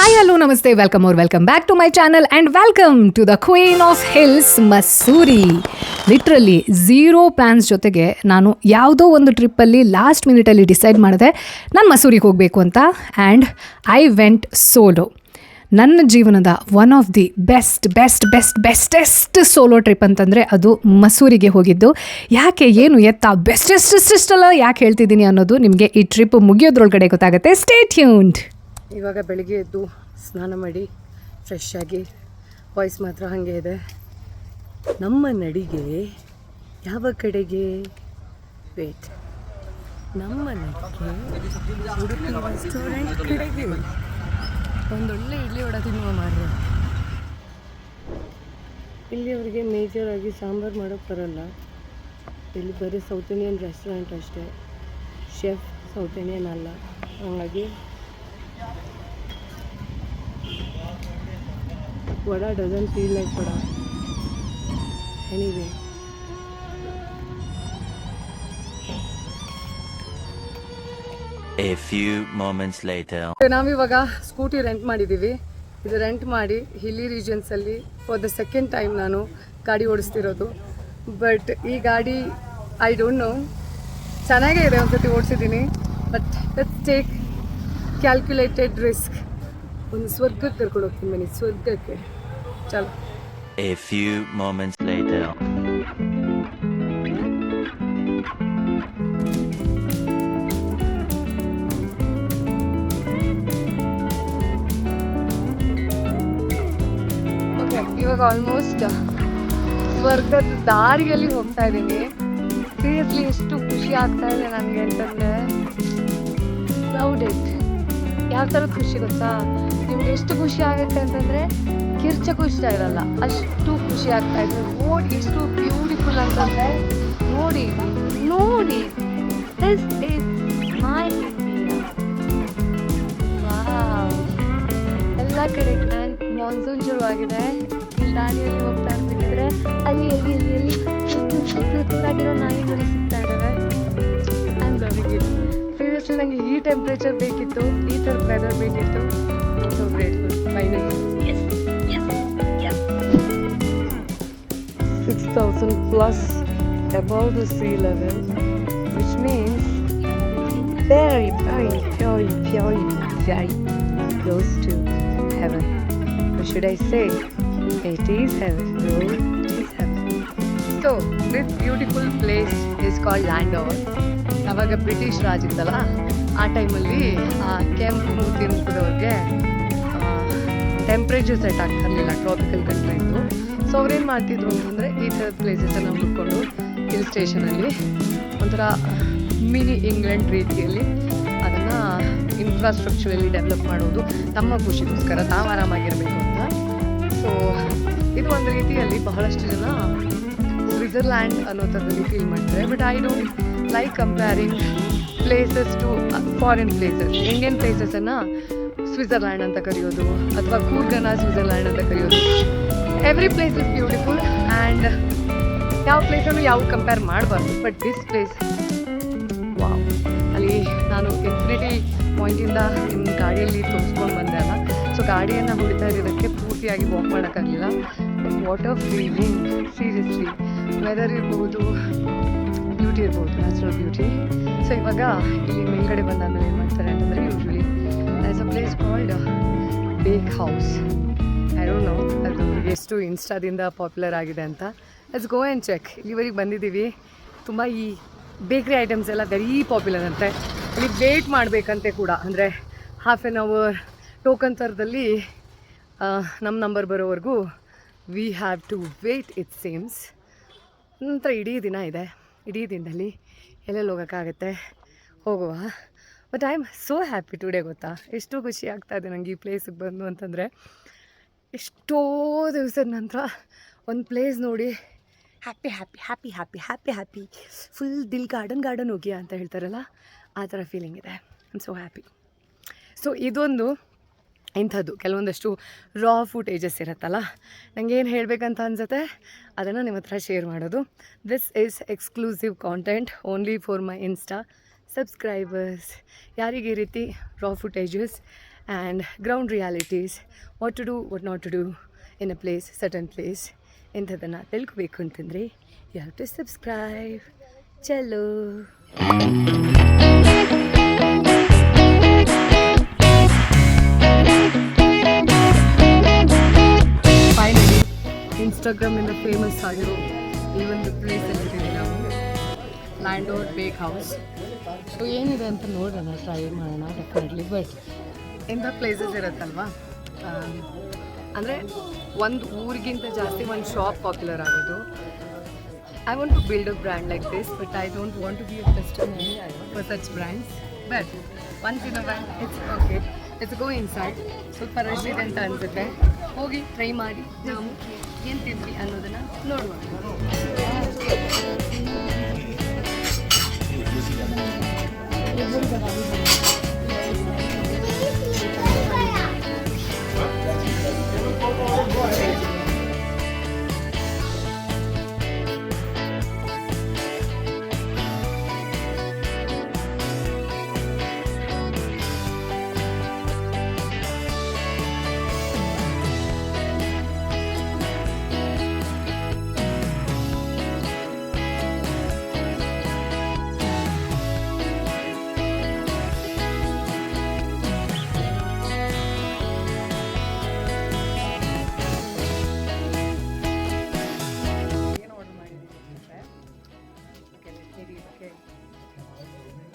Hi hello namaste welcome back to my channel and welcome to the queen of hills Mussoorie. Literally zero plans ಜೊತೆಗೆ ನಾನು ಯಾವುದೋ ಒಂದು ಟ್ರಿಪ್ಪಲ್ಲಿ last ಮಿನಿಟಲ್ಲಿ decide ಮಾಡಿದೆ ನಾನು ಮಸೂರಿಗೆ ಹೋಗಬೇಕು ಅಂತ. And I went solo. ನನ್ನ ಜೀವನದ one of the bestest solo trip ಅಂತಂದರೆ ಅದು ಮಸೂರಿಗೆ ಹೋಗಿದ್ದು. ಯಾಕೆ ಏನು ಎತ್ತ ಬೆಸ್ಟೆಸ್ಟೆಲ್ಲ ಯಾಕೆ ಹೇಳ್ತಿದ್ದೀನಿ ಅನ್ನೋದು ನಿಮಗೆ ಈ ಟ್ರಿಪ್ ಮುಗಿಯೋದ್ರೊಳಗಡೆ ಗೊತ್ತಾಗುತ್ತೆ. Stay tuned. ಇವಾಗ ಬೆಳಿಗ್ಗೆ ಎದ್ದು ಸ್ನಾನ ಮಾಡಿ ಫ್ರೆಶ್ ಆಗಿ ವಾಯ್ಸ್ ಮಾತ್ರ ಹಾಗೆ ಇದೆ. ನಮ್ಮ ನಡಿಗೆ ಯಾವ ಕಡೆಗೆ ವೇಟ್ ನಮ್ಮ ನಡಿಗೆ ಉಡುಪಿ ರೆಸ್ಟೋರೆಂಟ್ ಕಡೆಗೆ ಒಂದೊಳ್ಳೆ ಇಡ್ಲಿ ವಡ ತಿನ್ನುವ ಮಾರ್ರೆ. ಇಲ್ಲಿ ಅವರಿಗೆ ಮೇಜರ್ ಆಗಿ ಸಾಂಬಾರು ಮಾಡೋಕ್ಕೆ ಬರಲ್ಲ. ಇಲ್ಲಿ ಬರೀ ಸೌತ್ ಇಂಡಿಯನ್ ರೆಸ್ಟೋರೆಂಟ್ ಅಷ್ಟೇ, ಶೆಫ್ ಸೌತ್ ಇಂಡಿಯನ್ ಅಲ್ಲ. ಹಾಗಾಗಿ vada doesn't feel like vada. Anyway A few moments later. ನಾವಿವಾಗ ಸ್ಕೂಟಿ ರೆಂಟ್ ಮಾಡಿದ್ದೀವಿ. ಇದು ರೆಂಟ್ ಮಾಡಿ ಹಿಲ್ಲಿ ರೀಜನ್ಸಲ್ಲಿ ಫಾರ್ ದ ಸೆಕೆಂಡ್ ಟೈಮ್ ನಾನು ಗಾಡಿ ಓಡಿಸ್ತಿರೋದು. ಬಟ್ ಈ ಗಾಡಿ ಐ ಡೋಂಟ್ ನೋ, ಚೆನ್ನಾಗೇ ಇದೆ, ಒಂದ್ಸತಿ ಓಡಿಸಿದ್ದೀನಿ. But let's take calculated risk. ಒಂದು ಸ್ವರ್ಗಕ್ಕೆ ಕರ್ಕೊಂಡು ಹೋಗ್ತೀನಿ ಬನ್ನಿ, ಸ್ವರ್ಗಕ್ಕೆ. ಚಲೋ. A few moments later. Okay, ಇವಾಗ ಆಲ್ಮೋಸ್ಟ್ ಸ್ವರ್ಗದ ದಾರಿಯಲ್ಲಿ ಹೋಗ್ತಾ ಇದ್ದೀನಿ. ಸೀರಿಯಸ್ಲಿ ಎಷ್ಟು ಖುಷಿ ಆಗ್ತಾ ಇದೆ ನನಗೆ ಅಂತಂದರೆ ಕ್ರೌಡೆಡ್. ಯಾವ ಥರದ ಖುಷಿ ಗೊತ್ತಾ? ನಿಮ್ಗೆ ಎಷ್ಟು ಖುಷಿ ಆಗುತ್ತೆ ಅಂತಂದರೆ ಕಿರ್ಚಕ್ಕೂ ಇಷ್ಟ ಇರಲ್ಲ, ಅಷ್ಟು ಖುಷಿ ಆಗ್ತಾ ಇದೆ. ನೋಡಿ ಎಷ್ಟು ಬ್ಯೂಟಿಫುಲ್ ಅಂತಂದರೆ, ನೋಡಿ ನೋಡಿ this is my India. Wow, ಎಲ್ಲ ಕಡೆ ಮಾನ್ಸೂನ್ ಶುರುವಾಗಿದೆ. ಇಲ್ಲಿ ದಾರಿಯಲ್ಲಿ ಹೋಗ್ತಾ ಇರ್ಬೇಕಿದ್ರೆ ಅಲ್ಲಿ ಸುತ್ತಾಗಿರೋ ನಾಯಿಗಳು ಸಿಗ್ತಾ ಇದ್ದಾವೆ. And loving it. ಸೀರಿಯಸ್ಲಿ ನನಗೆ ಈ ಟೆಂಪ್ರೇಚರ್ ಬೇಕಿತ್ತು, ಈ ಥರದ ವೆದರ್ ಬೇಕಿತ್ತು. So grateful. Finally 6,000 plus above the sea level, which means very close to heaven. Or should I say, it is heaven. No, it is heaven. So this beautiful place is called Landover. ಅವಾಗ British Raj ಇತ್ತಲ್ಲ, ಆ ಟೈಮಲ್ಲಿ ಆ ಕೆಂಪು ಮೂತಿ ಮುಖದವ್ರಿಗೆ temperature set ಆಗ್ತಿರಲಿಲ್ಲ, tropical country ಇತ್ತು. So ಅವ್ರೇನು ಮಾಡ್ತಿದ್ರು ಅಂತಂದರೆ ಈ ಥರದ ಪ್ಲೇಸಸನ್ನು ಹುಡ್ಕೊಂಡು ಹಿಲ್ ಸ್ಟೇಷನಲ್ಲಿ ಒಂಥರ ಮಿನಿ ಇಂಗ್ಲೆಂಡ್ ರೀತಿಯಲ್ಲಿ ಅದನ್ನು ಇನ್ಫ್ರಾಸ್ಟ್ರಕ್ಚರಲ್ಲಿ ಡೆವಲಪ್ ಮಾಡೋದು ತಮ್ಮ ಖುಷಿಗೋಸ್ಕರ, ತಾವು ಆರಾಮಾಗಿರಬೇಕು ಅಂತ. ಸೊ ಇದು ಒಂದು ರೀತಿಯಲ್ಲಿ ಬಹಳಷ್ಟು ಜನ ಸ್ವಿಟ್ಜರ್ಲ್ಯಾಂಡ್ ಅನ್ನೋ ಥರದಲ್ಲಿ ಫೀಲ್ ಮಾಡ್ತಾರೆ. But I don't like comparing places to foreign places. Indian ಪ್ಲೇಸಸನ್ನು ಸ್ವಿಟ್ಜರ್ಲ್ಯಾಂಡ್ ಅಂತ ಕರೆಯೋದು, ಅಥವಾ ಕೂರ್ಗನ ಸ್ವಿಟ್ಜರ್ಲ್ಯಾಂಡ್ ಅಂತ ಕರೆಯೋದು. Every place is beautiful and ಯಾವ ಪ್ಲೇಸನ್ನು ಯಾವ ಕಂಪೇರ್ ಮಾಡಬಾರ್ದು. But this place wow. ಅಲ್ಲಿ ನಾನು ಇನ್ಫಿನಿಟಿ ಪಾಯಿಂಟಿಂದ ನಿಮ್ಮ ಗಾಡಿಯಲ್ಲಿ ತೋರಿಸ್ಕೊಂಡು ಬಂದೆ ಅಲ್ಲ, ಸೊ ಗಾಡಿಯನ್ನು ಹೊಡಿತಾ ಇರೋದಕ್ಕೆ ಪೂರ್ತಿಯಾಗಿ ವಾಕ್ ಮಾಡೋಕ್ಕಾಗಲಿಲ್ಲ. ವಾಟರ್ ಫೀಲಿಂಗ್, ಸೀರಿಯಸ್ಲಿ ವೆದರ್ ಇರ್ಬೋದು, ಬ್ಯೂಟಿ ಇರ್ಬೋದು, ನ್ಯಾಚುರಲ್ ಬ್ಯೂಟಿ. ಸೊ ಇವಾಗ ಇಲ್ಲಿ ಮೇಲ್ಗಡೆ ಬಂದಾದ್ಮೇಲೆ ಏನು ಮಾಡ್ತಾರೆ ಅಂತಂದರೆ, usually as a place called bake house. I don't know ಅದು ಎಷ್ಟು ಇನ್ಸ್ಟಾದಿಂದ ಪಾಪ್ಯುಲರ್ ಆಗಿದೆ ಅಂತ. Let's go and check. ಇಲ್ಲಿವರೆಗೆ ಬಂದಿದ್ದೀವಿ. ತುಂಬ ಈ ಬೇಕ್ರಿ ಐಟಮ್ಸ್ ಎಲ್ಲ ವೆರಿ ಪಾಪ್ಯುಲರ್ ಅಂತೆ. ಇಲ್ಲಿ ವೇಟ್ ಮಾಡಬೇಕಂತೆ ಕೂಡ, ಅಂದರೆ ಹಾಫ್ ಆನ್ ಅವರ್ ಟೋಕನ್ ಥರದಲ್ಲಿ ನಮ್ಮ ನಂಬರ್ ಬರೋವರೆಗೂ we have to wait it seems. ನಂತರ ಇಡೀ ದಿನ ಇದೆ. ಇಡೀ ದಿನದಲ್ಲಿ ಎಲ್ಲೆಲ್ಲಿ ಹೋಗೋಕ್ಕಾಗತ್ತೆ, ಹೋಗುವ. But I am so happy today. ಗೊತ್ತಾ, ಎಷ್ಟು ಖುಷಿ ಆಗ್ತಾಯಿದೆ ನನಗೆ ಈ ಪ್ಲೇಸಿಗೆ ಬಂದು ಅಂತಂದರೆ. ಎಷ್ಟೋ ದಿವಸದ ನಂತರ ಒಂದು ಪ್ಲೇಸ್ ನೋಡಿ ಹ್ಯಾಪಿ ಫುಲ್ ದಿಲ್ ಗಾರ್ಡನ್ ಹೋಗಿಯಾ ಅಂತ ಹೇಳ್ತಾರಲ್ಲ, ಆ ಥರ ಫೀಲಿಂಗ್ ಇದೆ. I am so happy. So ಇದೊಂದು ಇಂಥದ್ದು ಕೆಲವೊಂದಷ್ಟು ರಾ ಫುಟೇಜಸ್ ಇರುತ್ತಲ್ಲ, ನನಗೇನು ಹೇಳಬೇಕಂತ ಅನಿಸುತ್ತೆ ಅದನ್ನು ನಿಮ್ಮ ಹತ್ರ ಶೇರ್ ಮಾಡೋದು. This is exclusive content only for my insta subscribers. ಯಾರಿಗೆ ಈ ರೀತಿ ರಾ footages and ground realities, what to do, what not to do in a place, certain place ಇಂಥದ್ದನ್ನು ತಿಳ್ಕೊಬೇಕು ಅಂತಂದರೆ ಯು ಹ್ಯಾವ್ ಟು ಸಬ್ಸ್ಕ್ರೈಬ್. ಚಲೋ ಫೈನಲಿ ಇನ್ಸ್ಟಾಗ್ರಾಮಿಂದ ಫೇಮಸ್ ಆಗಿರೋ ಈ ಒಂದು ಪ್ಲೇಸಲ್ಲಿ ಇದ್ದೀವಿ ನಾವು, ಲ್ಯಾಂಡೋರ್ ಬೇಕ್ ಹೌಸ್. ಸೊ ಏನಿದೆ ಅಂತ ನೋಡೋಣ, ಟ್ರೈ ಮಾಡೋಣ ಡೆಫಿನೆಟ್ಲಿ. ಬಟ್ ಇಂಥ ಪ್ಲೇಸಸ್ ಇರುತ್ತಲ್ವಾ, ಅಂದರೆ ಒಂದು ಊರಿಗಿಂತ ಜಾಸ್ತಿ ಒಂದು ಶಾಪ್ ಪಾಪ್ಯುಲರ್ ಆಗೋದು. I want to build a brand like this, but I don't want to be a customer for such brands. But once in a while it's okay, it's go inside. ಸ್ವಲ್ಪ rush ಇದೆ ಅಂತ ಅನಿಸುತ್ತೆ, ಹೋಗಿ try ಮಾಡಿ ನಾವು ಏನು ತಿಂದ್ವಿ ಅನ್ನೋದನ್ನು ನೋಡುವ.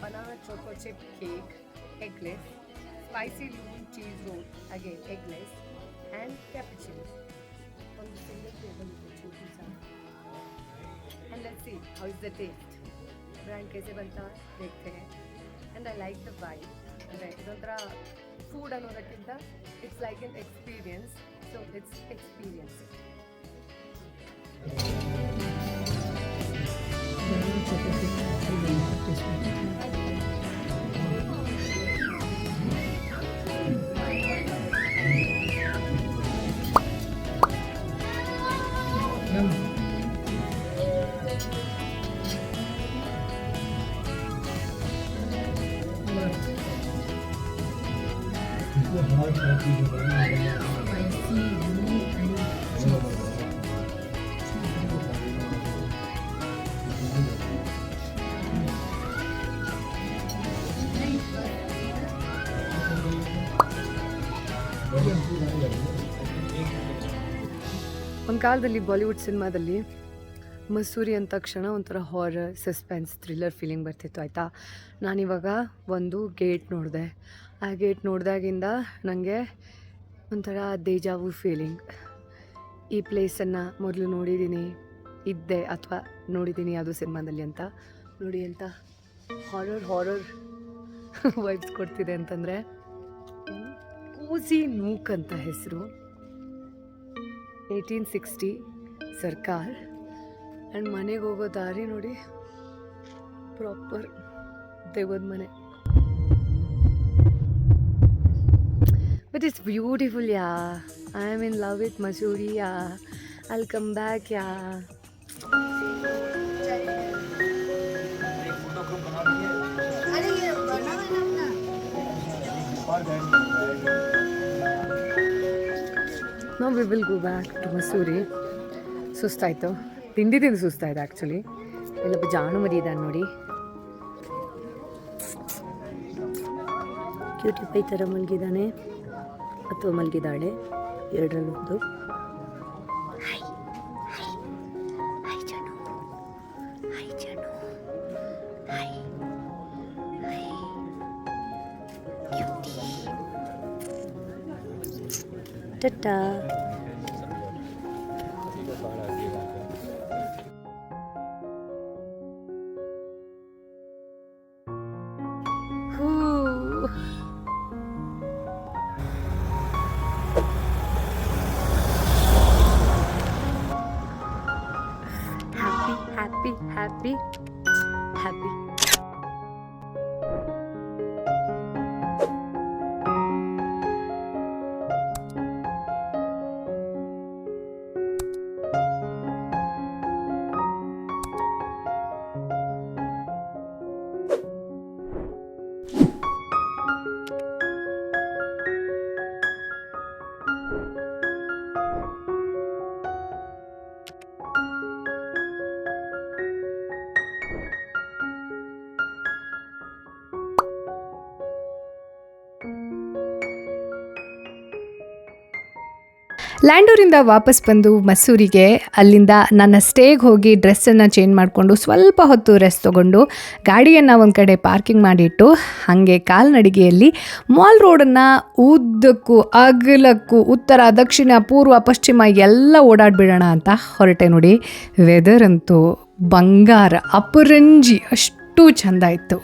Banana choco chip cake, eggless, spicy loon cheese roll, again eggless, and cappuccino. On the single table with the choco sauce. And let's see how is the taste. Brand कैसे बनता है देखते हैं. And I like the vibe. ಅಂದ್ರೆ ಇದೊಂಥರ food ಅನ್ನೋದಕ್ಕಿಂತ it's like an experience. So it's experience. ಒಂದು ಕಾಲದಲ್ಲಿ ಬಾಲಿವುಡ್ ಸಿನಿಮಾದಲ್ಲಿ ಮಸೂರಿ ಅಂದ ತಕ್ಷಣ ಒಂಥರ ಹಾರರ್, ಸಸ್ಪೆನ್ಸ್, ಥ್ರಿಲ್ಲರ್ ಫೀಲಿಂಗ್ ಬರ್ತಿತ್ತು ಆಯಿತಾ. ನಾನಿವಾಗ ಒಂದು ಗೇಟ್ ನೋಡಿದೆ. ಆ ಗೇಟ್ ನೋಡಿದಾಗಿಂದ ನನಗೆ ಒಂಥರ ದೇಜಾವು ಫೀಲಿಂಗ್. ಈ ಪ್ಲೇಸನ್ನು ಮೊದಲು ನೋಡಿದ್ದೀನಿ, ಇದ್ದೆ ಅಥವಾ ನೋಡಿದ್ದೀನಿ ಯಾವುದೋ ಸಿನಿಮಾದಲ್ಲಿ ಅಂತ ನೋಡಿ ಅಂತ ಹಾರರ್ ವೈಬ್ಸ್ ಕೊಡ್ತಿದೆ. ಅಂತಂದರೆ ಕೋಜಿ ನೂಕ್ ಅಂತ ಹೆಸರು, 1860 ಸರ್ಕಾರ್. ಆ್ಯಂಡ್ ಮನೆಗೆ ಹೋಗೋ ದಾರಿ ನೋಡಿ, ಪ್ರಾಪರ್ ದೇವದ ಮನೆ. But it's beautiful yeah. I am in love with Masuri yeah. I'll come back yeah. Now we will go back to Mussoorie. ಸುಸ್ತಾಯಿತು, ತಿಂದು ಸುಸ್ತಾಯಿತು ಆ್ಯಕ್ಚುಲಿ. ಇಲ್ಲೊಬ್ಬ ಜಾನು ಮರಿ ಇದ್ದಾನೆ ನೋಡಿ, ಕ್ಯೂಟಿ ಪೈ ಥರ ಮಲಗಿದ್ದಾನೆ ಅಥವಾ ಮಲಗಿದ್ದಾಳೆ, ಎರಡರಲ್ಲೊಂದು. ಟಟಾ. Happy. ಲ್ಯಾಂಡೂರಿಂದ ವಾಪಸ್ ಬಂದು ಮಸೂರಿಗೆ ಅಲ್ಲಿಂದ ನನ್ನ ಸ್ಟೇಗೆ ಹೋಗಿ ಡ್ರೆಸ್ಸನ್ನು ಚೇಂಜ್ ಮಾಡಿಕೊಂಡು ಸ್ವಲ್ಪ ಹೊತ್ತು ರೆಸ್ಟ್ ತೊಗೊಂಡು ಗಾಡಿಯನ್ನು ಒಂದು ಕಡೆ ಪಾರ್ಕಿಂಗ್ ಮಾಡಿಟ್ಟು ಹಾಗೆ ಕಾಲ್ನಡಿಗೆಯಲ್ಲಿ ಮಾಲ್ ರೋಡನ್ನು ಉದ್ದಕ್ಕೂ ಅಗಲಕ್ಕೂ ಉತ್ತರ ದಕ್ಷಿಣ ಪೂರ್ವ ಪಶ್ಚಿಮ ಎಲ್ಲ ಓಡಾಡಿಬಿಡೋಣ ಅಂತ ಹೊರಟೆ ನೋಡಿ. ವೆದರ್ ಅಂತೂ ಬಂಗಾರ, ಅಪರಂಜಿ, ಅಷ್ಟು ಚೆಂದ ಇತ್ತು.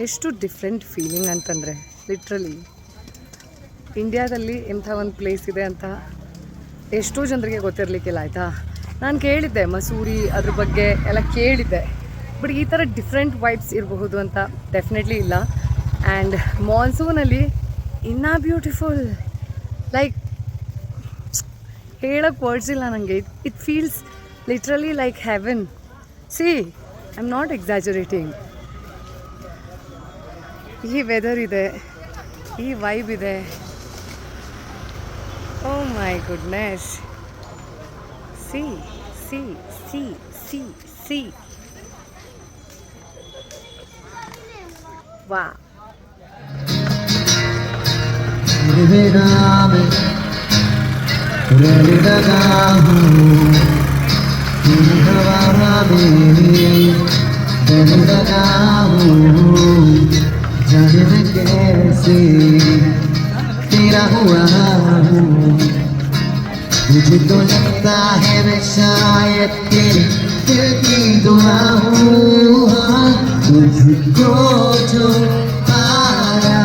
ಎಷ್ಟು ಡಿಫ್ರೆಂಟ್ ಫೀಲಿಂಗ್ ಅಂತಂದರೆ ಲಿಟ್ರಲಿ ಇಂಡಿಯಾದಲ್ಲಿ ಇಂಥ ಒಂದು ಪ್ಲೇಸ್ ಇದೆ ಅಂತ ಎಷ್ಟೋ ಜನರಿಗೆ ಗೊತ್ತಿರಲಿಕ್ಕಿಲ್ಲ ಆಯಿತಾ. ನಾನು ಕೇಳಿದ್ದೆ ಮಸೂರಿ ಅದ್ರ ಬಗ್ಗೆ ಎಲ್ಲ ಕೇಳಿದ್ದೆ, ಬಟ್ ಈ ಥರ ಡಿಫ್ರೆಂಟ್ ವೈಬ್ಸ್ ಇರಬಹುದು ಅಂತ ಡೆಫಿನೆಟ್ಲಿ ಇಲ್ಲ. ಆ್ಯಂಡ್ ಮಾನ್ಸೂನಲ್ಲಿ ಇನ್ನೂ ಬ್ಯೂಟಿಫುಲ್, ಲೈಕ್ ಹೇಳೋಕ್ಕೆ ವರ್ಡ್ಸ್ ಇಲ್ಲ ನನಗೆ. It feels literally like heaven. See I am not exaggerating. ಈ ವೆದರ್ ಇದೆ, ಈ ವೈಬ್ ಇದೆ. Oh my goodness, see see see see see ವಾ. जाने मैं कैसे तेरा हुआ हूँ, मुझे तो लगता है मैं शायद तेरे दिल की दुआ हूँ. तुझको जो पाया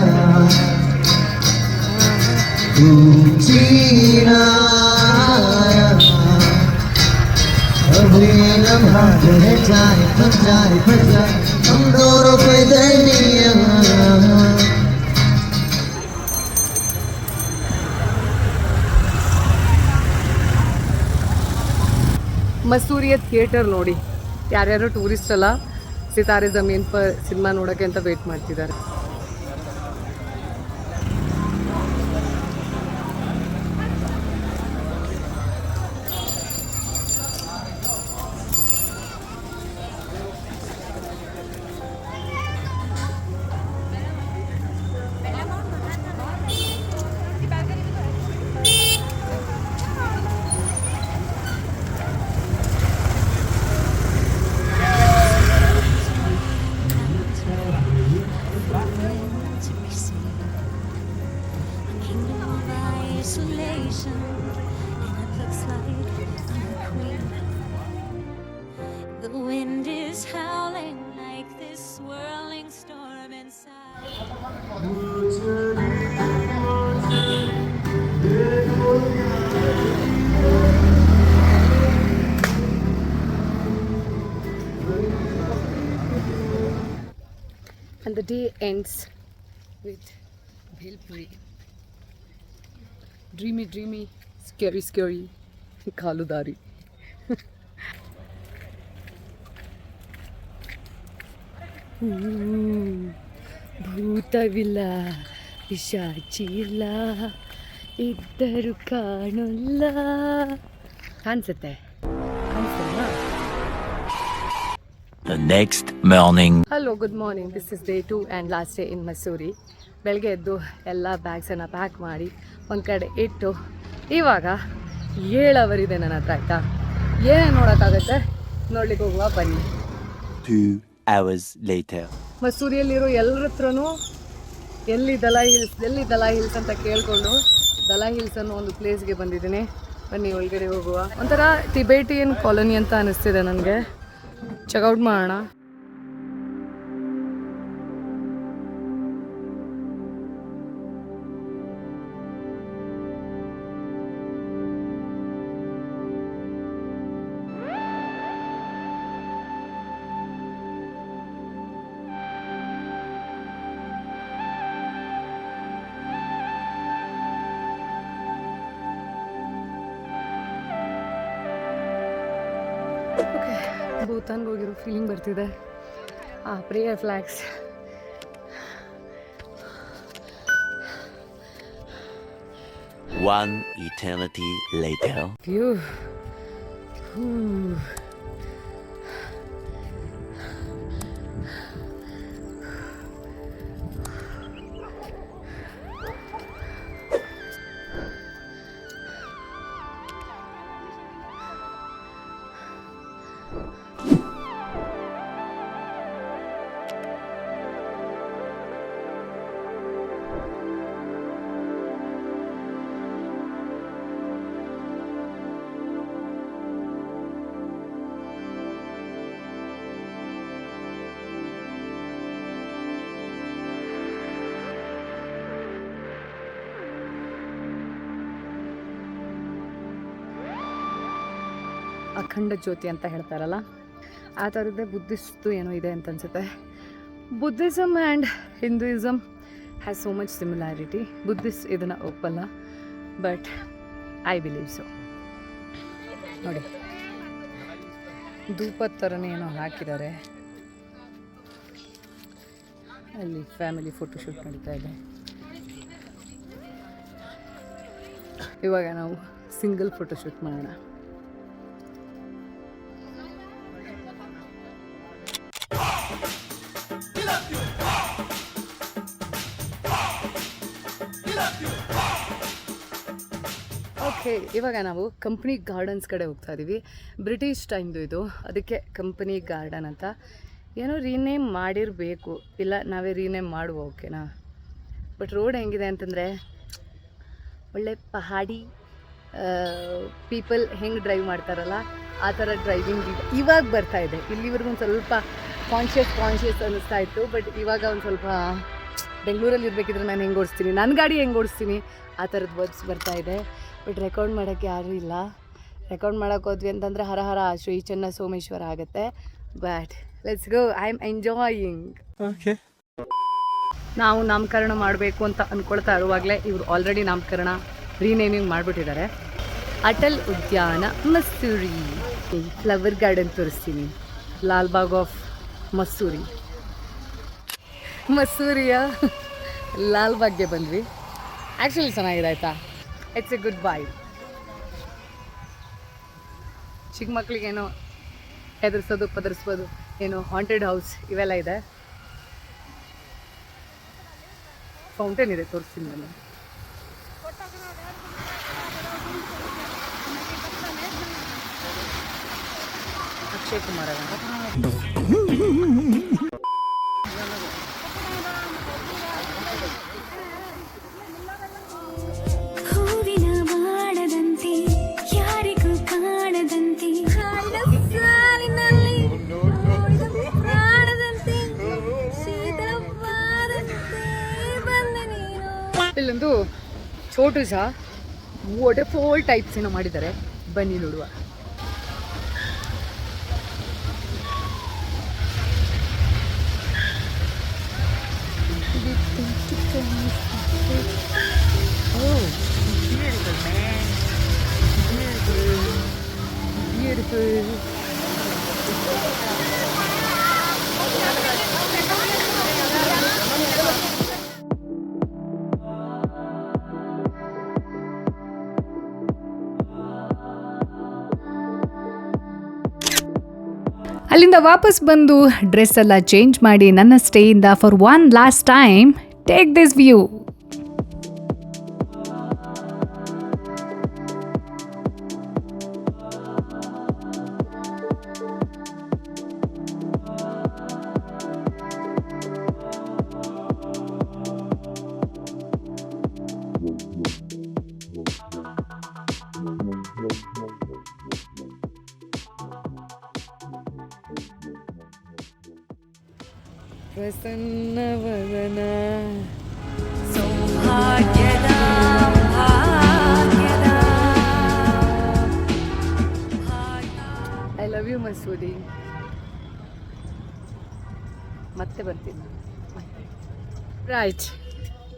तू जीना अभी लम्हा रह जाए बन जाए हम दोनों पे दुनिया. ಮಸೂರಿಯ ಥಿಯೇಟರ್ ನೋಡಿ, ಯಾರ್ಯಾರು ಟೂರಿಸ್ಟ್ ಅಲ್ಲ ಸಿತಾರೆ ಜಮೀನ್ ಪರ್ ಸಿನಿಮಾ ನೋಡೋಕ್ಕೆ ಅಂತ ವೇಟ್ ಮಾಡ್ತಿದ್ದಾರೆ. The wind is howling like this swirling storm inside. And the day ends with Bhelpuri. Dreamy, scary, Kaludari. ಭೂತವಿಲ್ಲ, ಪಿಶಾಚಿಲ್ಲ, ಇದ್ದರು ಕಾಣಲ್ಲ. ಕಾಣಿಸುತ್ತೆ. The next morning. Hello, good morning. This is day 2 and last day in Masuri. ಬೆಳಗ್ಗೆ ಎದ್ದು ಎಲ್ಲ ಬ್ಯಾಗ್ಸನ್ನು pack ಮಾಡಿ ಒಂದು ಕಡೆ ಇಟ್ಟು ಇವಾಗ 7 ಅವರ್ ಇದೆ ನನ್ನ ಹತ್ರ, ಆಯಿತಾ. ಏನೇನು ನೋಡೋಕ್ಕಾಗತ್ತೆ ನೋಡ್ಲಿಕ್ಕೆ ಹೋಗುವ, ಬನ್ನಿ. 2 hours later. ಮಸೂರಿಯಲ್ಲಿರೋ ಎಲ್ಲರ ಹತ್ರನೂ ಎಲ್ಲಿ ದಲೈ ಹಿಲ್ಸ್ ಅಂತ ಕೇಳಿಕೊಂಡು ದಲೈ ಹಿಲ್ಸ್ ಅನ್ನೋ ಒಂದು ಪ್ಲೇಸ್ಗೆ ಬಂದಿದ್ದೀನಿ. ಬನ್ನಿ ಒಳಗಡೆ ಹೋಗುವ. ಒಂಥರ ಟಿಬೇಟಿಯನ್ ಕಾಲೋನಿ ಅಂತ ಅನಿಸ್ತಿದೆ ನನಗೆ. ಚೆಕ್ಔಟ್ ಮಾಡೋಣ. ಭೂತಾನ್ಗೆ ಹೋಗಿರೋ ಫೀಲಿಂಗ್ ಬರ್ತಿದೆ. Prayer flags. One eternity later. View. ಅಖಂಡ ಜ್ಯೋತಿ ಅಂತ ಹೇಳ್ತಾರಲ್ಲ, ಆ ಥರದ್ದೇ ಬುದ್ಧಿಸ್ಟು ಏನೋ ಇದೆ ಅಂತ ಅನ್ಸುತ್ತೆ. Buddhism and Hinduism has so much similarity. Buddhist ಇದನ್ನು ಒಪ್ಪಲ್ಲ, ಬಟ್ ಐ ಬಿಲೀವ್ ಸೊ. ನೋಡಿ, ಧೂಪದ ಥರನೇ ಏನೋ ಹಾಕಿದ್ದಾರೆ. ಅಲ್ಲಿ ಫ್ಯಾಮಿಲಿ ಫೋಟೋಶೂಟ್ ನಡೀತಾ ಇದೆ. ಇವಾಗ ನಾವು ಸಿಂಗಲ್ ಫೋಟೋಶೂಟ್ ಮಾಡೋಣ. ಓಕೆ, ಇವಾಗ ನಾವು ಕಂಪ್ನಿ ಗಾರ್ಡನ್ಸ್ ಕಡೆ ಹೋಗ್ತಾ ಇದ್ದೀವಿ. ಬ್ರಿಟಿಷ್ ಟೈಮ್ದು ಇದು, ಅದಕ್ಕೆ ಕಂಪ್ನಿ ಗಾರ್ಡನ್ ಅಂತ. ಏನೋ ರೀನೇಮ್ ಮಾಡಿರಬೇಕು, ಇಲ್ಲ ನಾವೇ ರೀನೇಮ್ ಮಾಡುವ, ಓಕೆನಾ. ಬಟ್ ರೋಡ್ ಹೆಂಗಿದೆ ಅಂತಂದರೆ ಒಳ್ಳೆ ಪಹಾಡಿ ಪೀಪಲ್ ಹೆಂಗೆ ಡ್ರೈವ್ ಮಾಡ್ತಾರಲ್ಲ ಆ ಥರ ಡ್ರೈವಿಂಗ್ ಇವಾಗ ಬರ್ತಾ ಇದೆ. ಇಲ್ಲಿವರೆಗೂ ಒಂದು ಸ್ವಲ್ಪ ಕಾನ್ಷಿಯಸ್ ಅನ್ನಿಸ್ತಾ ಇತ್ತು, ಬಟ್ ಇವಾಗ ಒಂದು ಸ್ವಲ್ಪ ಬೆಂಗಳೂರಲ್ಲಿ ಇರಬೇಕಿದ್ರೆ ನಾನು ಹೆಂಗೆ ಓಡಿಸ್ತೀನಿ, ನನ್ನ ಗಾಡಿ ಹೆಂಗೆ ಓಡಿಸ್ತೀನಿ ಆ ಥರದ ವರ್ಡ್ಸ್ ಬರ್ತಾ ಇದೆ. ಬಟ್ ರೆಕಾರ್ಡ್ ಮಾಡೋಕ್ಕೆ ಯಾರೂ ಇಲ್ಲ. ರೆಕಾರ್ಡ್ ಮಾಡೋಕ್ಕೆ ಹೋದ್ವಿ ಅಂತಂದರೆ ಹರ ಹರ ಶ್ರೀ ಚೆನ್ನ ಸೋಮೇಶ್ವರ ಆಗುತ್ತೆ. But let's go, I am enjoying. Okay. ನಾವು ನಾಮಕರಣ ಮಾಡಬೇಕು ಅಂತ ಅಂದ್ಕೊಳ್ತಾ ಇರುವಾಗಲೇ ಇವರು ಆಲ್ರೆಡಿ ನಾಮಕರಣ ರೀನೇಮಿಂಗ್ ಮಾಡಿಬಿಟ್ಟಿದ್ದಾರೆ. ಅಟಲ್ ಉದ್ಯಾನ ಮಸೂರಿ ಫ್ಲವರ್ ಗಾರ್ಡನ್ ತೋರಿಸ್ತೀನಿ. ಲಾಲ್ಬಾಗ್ ಆಫ್ ಮಸೂರಿಯ ಲಾಲ್ಬಾಗ್ಗೆ ಬಂದ್ವಿ. ಆ್ಯಕ್ಚುಲಿ ಚೆನ್ನಾಗಿದೆ ಆಯಿತಾ. ಇಟ್ಸ್ ಎ ಗುಡ್ ಬಾಯ್. ಚಿಕ್ಕ ಮಕ್ಕಳಿಗೇನೋ ಹೆದರ್ಸೋದು ಪದರ್ಸ್ಬೋದು, ಏನು ಹಾಂಟೆಡ್ ಹೌಸ್ ಇವೆಲ್ಲ ಇದೆ. ಫೌಂಟೇನ್ ಇದೆ, ತೋರಿಸ್ತೀನಿ ನಾನು. ಅಕ್ಷಯ್ ಕುಮಾರ್ ಹೂವಿನ ಬಾಳದಂತೆ ಯಾರಿಗೂ ಕಾಣದಂತೆ ಸಾಲಿನಲ್ಲಿ ಪ್ರಾಣದಂತೆ ಶೀತಲವಾದಂತೆ ಬಂದ ನೀನು. ಇಲ್ಲೊಂದು ಛೋಟು ಸಹ ವಾಟರ್ಫಾಲ್ ಟೈಪ್ಸ್ ಏನೋ ಮಾಡಿದ್ದಾರೆ, ಬನ್ನಿ ನೋಡುವ. Beautiful. ಅಲ್ಲಿಂದ ವಾಪಸ್ ಬಂದು ಡ್ರೆಸ್ ಎಲ್ಲ ಚೇಂಜ್ ಮಾಡಿ ನನ್ನ ಸ್ಟೇಯಿಂದ for one last time take this view. ಪ್ರಸನ್ನವದನ ಐ ಲವ್ ಯು ಮಸೂರಿ. ಮತ್ತೆ ಬರ್ತೀನಿ. ರೈಟ್,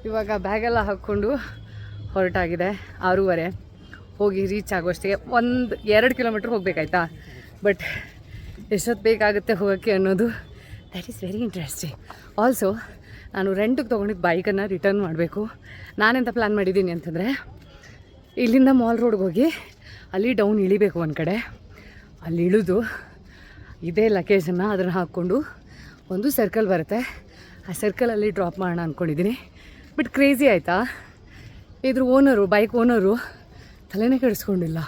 ಇವಾಗ ಬ್ಯಾಗೆಲ್ಲ ಹಾಕ್ಕೊಂಡು ಹೊರಟಾಗಿದೆ. 6:30 ಹೋಗಿ ರೀಚ್ ಆಗೋಷ್ಟಿಗೆ 1-2 ಕಿಲೋಮೀಟ್ರ್ ಹೋಗ್ಬೇಕಾಯ್ತಾ. ಬಟ್ ಎಷ್ಟೊತ್ತು ಬೇಕಾಗುತ್ತೆ ಹೋಗೋಕ್ಕೆ ಅನ್ನೋದು that is very interesting. Also ನಾನು ರೆಂಟಿಗೆ ತೊಗೊಂಡಿದ್ದು ಬೈಕನ್ನು ರಿಟರ್ನ್ ಮಾಡಬೇಕು. ನಾನೆಂತ ಪ್ಲ್ಯಾನ್ ಮಾಡಿದ್ದೀನಿ ಅಂತಂದರೆ ಇಲ್ಲಿಂದ ಮಾಲ್ ರೋಡ್ಗೆ ಹೋಗಿ ಅಲ್ಲಿ ಡೌನ್ ಇಳಿಬೇಕು ಒಂದು ಕಡೆ. ಅಲ್ಲಿ ಇಳಿದು ಇದೇ ಲಗೇಜನ್ನು ಅದನ್ನು ಹಾಕ್ಕೊಂಡು ಒಂದು ಸರ್ಕಲ್ ಬರುತ್ತೆ, ಆ ಸರ್ಕಲಲ್ಲಿ ಡ್ರಾಪ್ ಮಾಡೋಣ ಅಂದ್ಕೊಂಡಿದ್ದೀನಿ. ಬಟ್ ಕ್ರೇಜಿ ಆಯಿತಾ, ಇದ್ರ ಓನರು, ಬೈಕ್ ಓನರು ತಲೆನೇ ಕೆಡಿಸ್ಕೊಂಡಿಲ್ಲ.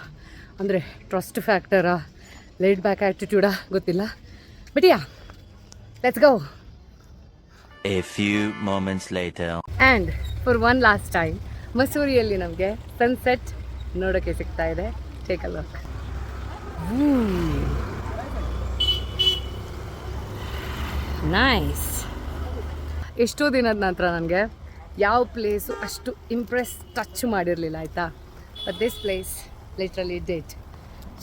ಅಂದರೆ ಟ್ರಸ್ಟ್ ಫ್ಯಾಕ್ಟರಾ, ಲೇಟ್ ಬ್ಯಾಕ್ ಆ್ಯಟಿಟ್ಯೂಡಾ ಗೊತ್ತಿಲ್ಲ. But yeah, let's go. A few moments later. And for one last time ಮಸೂರಿಯಲ್ಲಿ ನಮಗೆ ಸನ್ಸೆಟ್ ನೋಡೋಕ್ಕೆ ಸಿಗ್ತಾ ಇದೆ. Take a look. ನೈಸ್. ಎಷ್ಟೋ ದಿನದ ನಂತರ ನನಗೆ ಯಾವ ಪ್ಲೇಸು ಅಷ್ಟು ಇಂಪ್ರೆಸ್ ಟಚ್ ಮಾಡಿರಲಿಲ್ಲ ಆಯಿತಾ. But this place literally did.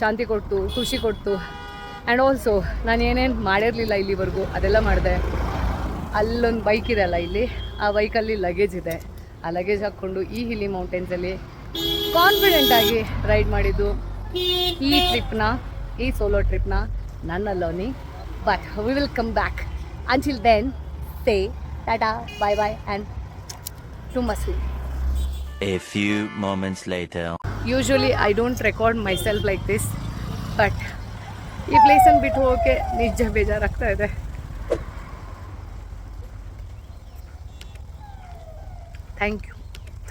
ಶಾಂತಿ ಕೊಡ್ತು, ಖುಷಿ ಕೊಡ್ತು. ಆ್ಯಂಡ್ ಆಲ್ಸೋ ನಾನು ಏನೇನು ಮಾಡಿರಲಿಲ್ಲ ಇಲ್ಲಿವರೆಗೂ ಅದೆಲ್ಲ ಮಾಡಿದೆ. ಅಲ್ಲೊಂದು ಬೈಕ್ ಇದೆ ಅಲ್ಲ ಇಲ್ಲಿ, ಆ ಬೈಕಲ್ಲಿ ಲಗೇಜ್ ಇದೆ. ಆ ಲಗೇಜ್ ಹಾಕ್ಕೊಂಡು ಈ ಹಿಲಿ ಮೌಂಟೇನ್ಸಲ್ಲಿ ಕಾನ್ಫಿಡೆಂಟಾಗಿ ರೈಡ್ ಮಾಡಿದ್ದು ಈ ಟ್ರಿಪ್ನ, ಈ ಸೋಲೋ ಟ್ರಿಪ್ನ ನನ್ನ learning. But we will come back. Until then say tata, bye bye and to Mussoorie. A few moments later. Usually I don't record myself like this, but ಈ ಪ್ಲೇಸನ್ನು ಬಿಟ್ಟು ಹೋಗೋಕ್ಕೆ ನಿಜ ಬೇಜಾರಾಗ್ತಾ ಇದೆ.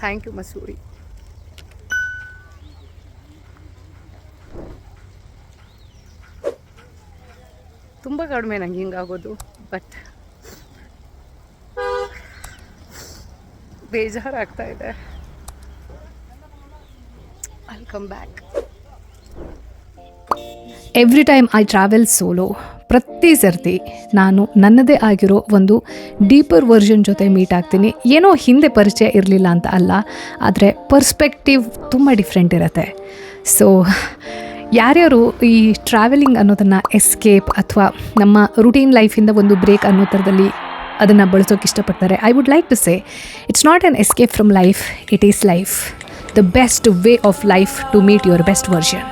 Thank you Mussoorie. ತುಂಬ ಕಡಿಮೆ ನಂಗೆ ಹಿಂಗಾಗೋದು, ಬಟ್ ಬೇಜಾರಾಗ್ತಾ ಇದೆ. I come back. Every time I travel solo, ಪ್ರತಿ ಸರ್ತಿ ನಾನು ನನ್ನದೇ ಆಗಿರೋ ಒಂದು ಡೀಪರ್ ವರ್ಷನ್ ಜೊತೆ ಮೀಟ್ ಆಗ್ತೀನಿ. ಏನೋ ಹಿಂದೆ ಪರಿಚಯ ಇರಲಿಲ್ಲ ಅಂತ ಅಲ್ಲ, ಆದರೆ ಪರ್ಸ್ಪೆಕ್ಟಿವ್ ತುಂಬ ಡಿಫ್ರೆಂಟ್ ಇರುತ್ತೆ. ಸೊ ಯಾರ್ಯಾರು ಈ ಟ್ರಾವೆಲಿಂಗ್ ಅನ್ನೋದನ್ನು ಎಸ್ಕೇಪ್ ಅಥವಾ ನಮ್ಮ ರುಟೀನ್ ಲೈಫಿಂದ ಒಂದು ಬ್ರೇಕ್ ಅನ್ನೋ ಥರದಲ್ಲಿ ಅದನ್ನು ಬಳಸೋಕೆ ಇಷ್ಟಪಡ್ತಾರೆ, I would like to say it's not an escape from life, it is life, the best way of life to meet your best version.